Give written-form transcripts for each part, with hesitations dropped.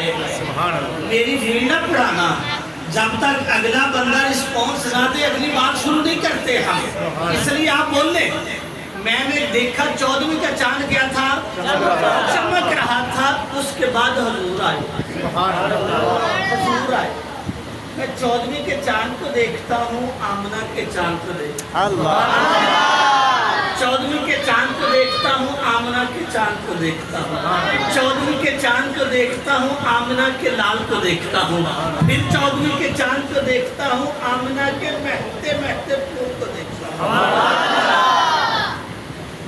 آئے میری ریل نہ پڑھانا جب تک اگلا بندہ رسپونس نہ دے اگلی بات شروع نہیں کرتے ہم، اس لیے آپ بول لیں میں نے دیکھا 14ویں کا چاند کیا تھا چمک رہا تھا، اس کے بعد حضور آئے حضور آئے میں 14ویں کے چاند کو دیکھتا ہوں، آمنہ کے چاند کو دیکھتا ہوں 14ویں کے چاند کو دیکھتا ہوں، آمنہ کے چاند کو دیکھتا ہوں 14ویں کے چاند کو دیکھتا ہوں، آمنہ کے لال کو دیکھتا ہوں، پھر 14ویں کے چاند کو دیکھتا ہوں، آمنہ کے مہتے مہتے پھول کو دیکھتا ہوں،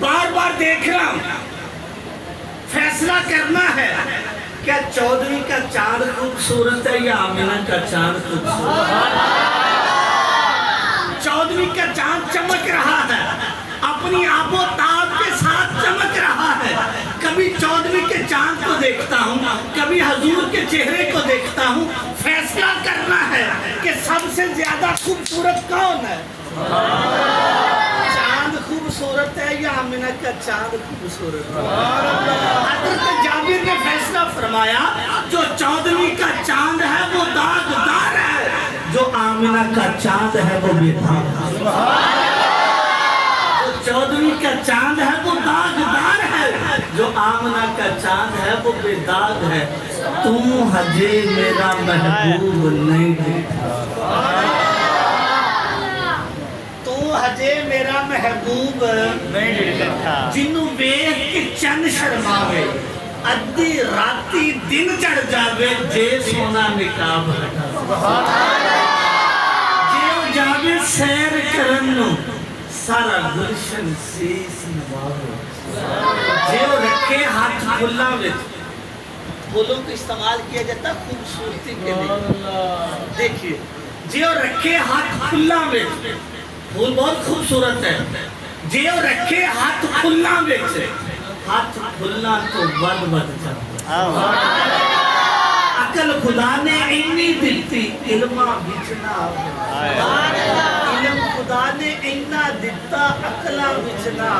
بار بار دیکھ رہا ہوں، فیصلہ کرنا ہے کیا 14ویں کا چاند خوبصورت ہے یا آمنہ کا چاند خوبصورت ہے؟ 14ویں کا چاند چمک رہا ہے، اپنی آب و تاب کے ساتھ چمک رہا ہے، کبھی 14ویں کے چاند کو دیکھتا ہوں، کبھی حضور کے چہرے کو دیکھتا ہوں، فیصلہ کرنا ہے کہ سب سے زیادہ خوبصورت کون ہے؟ چاند خوبصورت ہے یا آمنہ کا چاند خوبصورت ہے؟ حضرت جابر نے فیصلہ فرمایا جو 14ویں کا چاند ہے وہ داغدار ہے، جو آمنہ کا چاند ہے وہ بے داغ ہے۔ 14ویں کا چاند ہے وہ داغدار ہے، جو آمنہ کا چاند ہے وہ بے داغ ہے، تم ہجے میرا محبوب نہیں دیکھا، تو ہجے میرا محبوب نہیں دیکھا، جنوں بیخ کے چند شرماوے ادھی راتی دن چڑھ جاوے جے سونا نکاب ہٹا، جے جاوے سیر کرنو سارا گلشن سیس نوارو، جے وہ رکھے ہاتھ کھلا وچ، پھولوں کو استعمال کیا جاتا خوبصورتی کے لیے، دیکھئے جے وہ رکھے ہاتھ کھلا وچ، پھول بہت خوبصورت ہے، جے وہ رکھے ہاتھ کھلا وچ، ہاتھ کھلنا تو ود ود جاتا، عقل خدا نے اینی دیتی علمہ بچنا علم خدا نے اینا دیتا عقلہ بچنا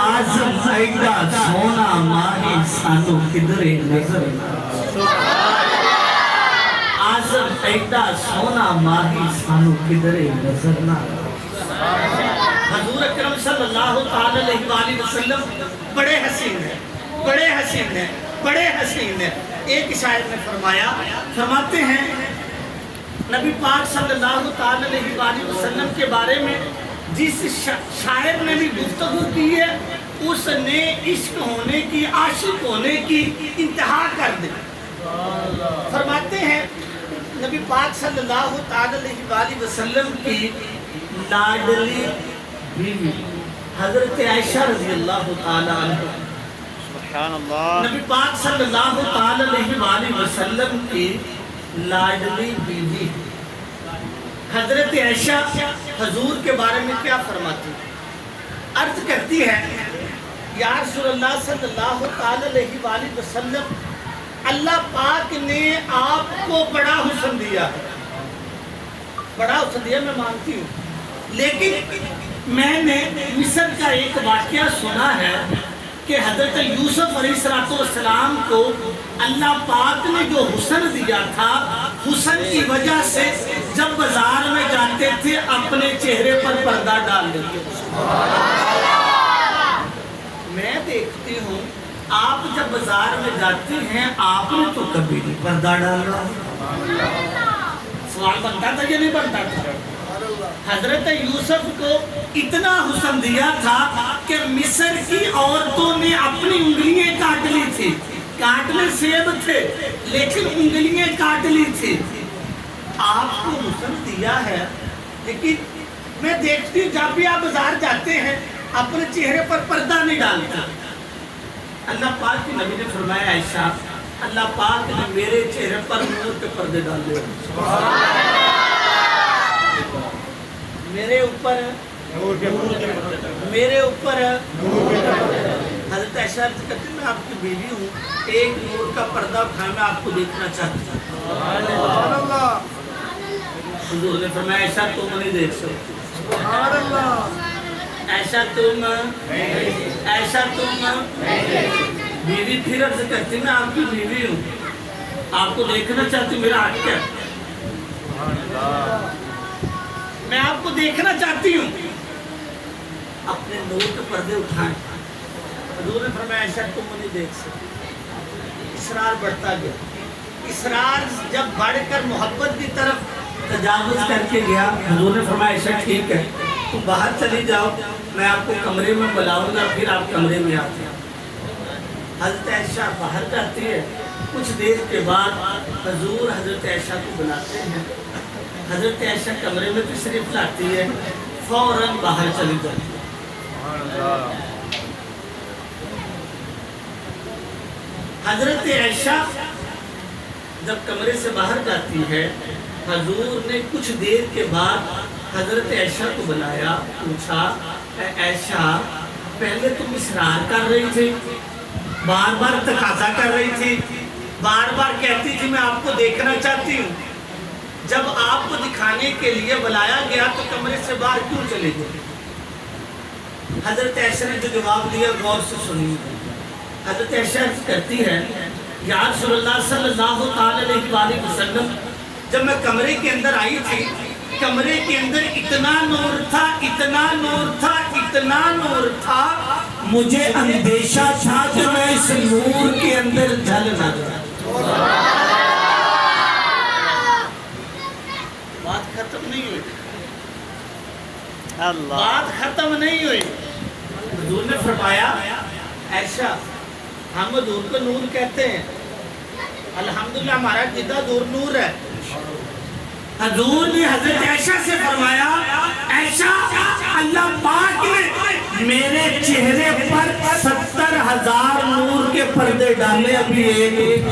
آزم ایڈا سونا ماہی سانو کدرے نظر آزم ایڈا سونا ماہی سانو کدرے نظر نہ حضور اکرم صلی اللہ علیہ وآلہ وسلم بڑے حسین ہیں، بڑے حسین ہیں، بڑے حسین ہیں۔ ایک شاعر نے فرماتے ہیں نبی پاک صلی اللہ علیہ وآلہ وسلم کے بارے میں جس شاعر نے بھی گفتگو کی ہے اس نے عشق ہونے کی، عاشق ہونے کی انتہا کر دی۔ فرماتے ہیں نبی پاک صلی اللہ علیہ وآلہ وسلم کی لاڈلی بیوی حضرت عائشہ رضی اللہ تعالیٰ عنہ، نبی پاک صلی اللہ علیہ وآلہ وسلم کی لاڈلی بیوی حضرت عائشہ حضور کے بارے میں کیا فرماتی؟ عرض کرتی ہے یا رسول اللہ صلی اللہ علیہ وآلہ وسلم اللہ پاک نے آپ کو بڑا حسن دیا ہے، بڑا حسن دیا میں مانتی ہوں، لیکن میں نے مصر کا ایک واقعہ سنا ہے کہ حضرت یوسف علیہ السلام کو اللہ پاک نے جو حسن دیا تھا، حسن کی وجہ سے جب بازار میں جاتے تھے اپنے چہرے پر پردہ ڈال دیتے تھے۔ میں دیکھتی ہوں آپ جب بازار میں جاتے ہیں آپ نے تو کبھی نہیں پردہ ڈالا، سوال بنتا تھا یا نہیں بنتا تھا؟ حضرت یوسف کو اتنا حسن دیا تھا کہ مصر کی عورتوں نے اپنی انگلیاں کاٹ لی تھی، کاٹنے سیب تھے لیکن انگلیاں کاٹ لی تھی، آپ کو حسن دیا ہے، لیکن میں دیکھتی ہوں جب بھی آپ بازار جاتے ہیں اپنے چہرے پر پردہ نہیں ڈالتا۔ اللہ پاک کے نبی نے فرمایا عائشہ اللہ پاک نے میرے چہرے پر نور کے پردے ڈال دے، میرے اوپر حضرت عائشہ کہتے ہیں میں آپ کی بیوی ہوں، ایک نور کا پردہ اٹھایا میں آپ کو دیکھنا چاہتا ہوں۔ حضور نے فرمایا عائشہ تم نہیں دیکھ سکتے، عائشہ تم بیوی پھر عرض کرتی میں آپ کی بیوی ہوں، آپ کو دیکھنا چاہتی ہوں، میرا ہاتھ کیا ہے؟ میں آپ کو دیکھنا چاہتی ہوں۔ اپنے نور کے پردے اٹھائیں۔ حضور نے فرمایا عائشہ تم مجھے دیکھ سکتے۔ اصرار بڑھتا گیا، اصرار جب بڑھ کر محبت کی طرف تجاوز کر کے گیا، حضور نے فرمایا عائشہ ٹھیک ہے تم باہر چلی جاؤ، میں آپ کو کمرے میں بلاؤں گا، پھر آپ کمرے میں آتے ہیں۔ حضرت عائشہ باہر جاتی ہے، کچھ دیر کے بعد حضور حضرت عائشہ کو بلاتے ہیں۔ حضرت عائشہ کمرے میں تشریف لاتی ہے، فوراً باہر چلی جاتی ہے۔ حضرت عائشہ جب کمرے سے باہر جاتی ہے، حضور نے کچھ دیر کے بعد حضرت عائشہ کو بلایا، پوچھا اے عائشہ پہلے تم اصرار کر رہی تھی، بار بار تقاضا کر رہی تھی، بار بار کہتی تھی میں آپ کو دیکھنا چاہتی ہوں، جب آپ کو دکھانے کے لیے بلایا گیا تو کمرے سے باہر کیوں چلے گئے؟ حضرت عائشہ نے جو جواب دیا غور سے سنیے۔ حضرت عائشہ کرتی ہے یا رسول اللہ صلی اللہ تعالی علیہ وسلم جب میں کمرے کے اندر آئی تھی، کمرے کے اندر اتنا نور تھا، اتنا نور تھا، اتنا نور تھا، مجھے اندیشہ تھا کہ میں اس نور کے اندر جل نہ جاؤں۔ بات ختم نہیں ہوئی، بات ختم نہیں ہوئی۔ حضور نے فرمایا عائشہ ہم حضور کو نور کہتے ہیں، الحمدللہ ہمارا جدہ دور نور ہے۔ حضور نے حضرت عائشہ سے فرمایا عائشہ اللہ پاک نے میرے چہرے پر 70,000 نور کے پردے ڈالے، ابھی ایک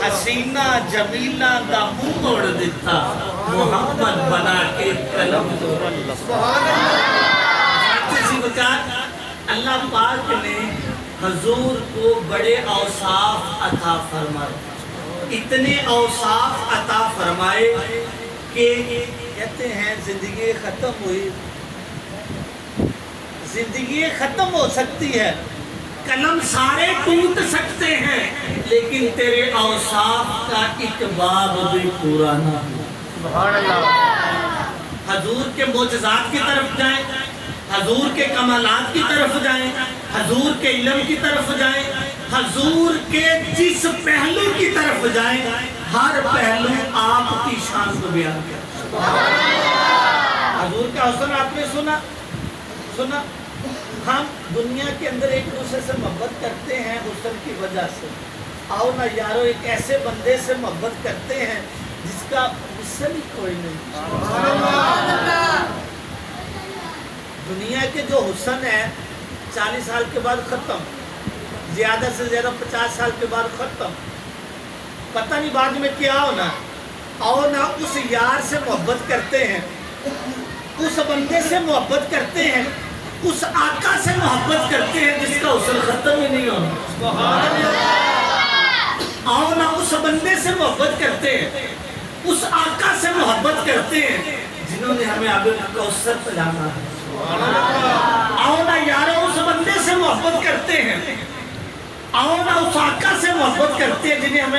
حسینہ جمیلہ دا منہ موڑ دیتا محمد بنا کے قلم اللہ پاک نے حضور کو بڑے اوصاف عطا فرمائے، اتنے اوصاف عطا فرمائے کہ کہتے ہیں زندگی ختم ہوئی، زندگی ختم ہو سکتی ہے، قلم سارے ٹوٹ سکتے ہیں، لیکن تیرے اوصاف کا ایک باب بھی پورا نہ ہو۔ سبحان اللہ۔ حضور کے معجزات کی طرف جائیں، حضور کے کمالات کی طرف جائیں، حضور کے علم کی طرف جائیں، حضور کے جس پہلو کی طرف جائیں، ہر پہلو آپ کی شان کو بیان کیا۔ حضور کا حسن آپ نے سنا، ہم دنیا کے اندر ایک دوسرے سے محبت کرتے ہیں حسن کی وجہ سے، آؤ نا یارو ایک ایسے بندے سے محبت کرتے ہیں جس کا مثل ہی کوئی نہیں۔ دنیا کے جو حسن ہے 40 سال کے بعد ختم، زیادہ سے زیادہ 50 سال کے بعد ختم، پتہ نہیں بعد میں کیا ہونا۔ آؤ نا اس یار سے محبت کرتے ہیں، اس بندے سے محبت کرتے ہیں، اس آقا سے محبت کرتے ہیں جس کا حسن ختم ہی نہیں ہونا۔ آؤ نا اس بندے سے محبت کرتے ہیں، اس آقا سے محبت کرتے ہیں جنہوں نے ہمیں آب کوثر پلانا ہے۔ آؤ نا یارو اس بندے سے محبت کرتے ہیں، آؤ نا اس آقا سے محبت کرتے ہیں جنہیں ہمیں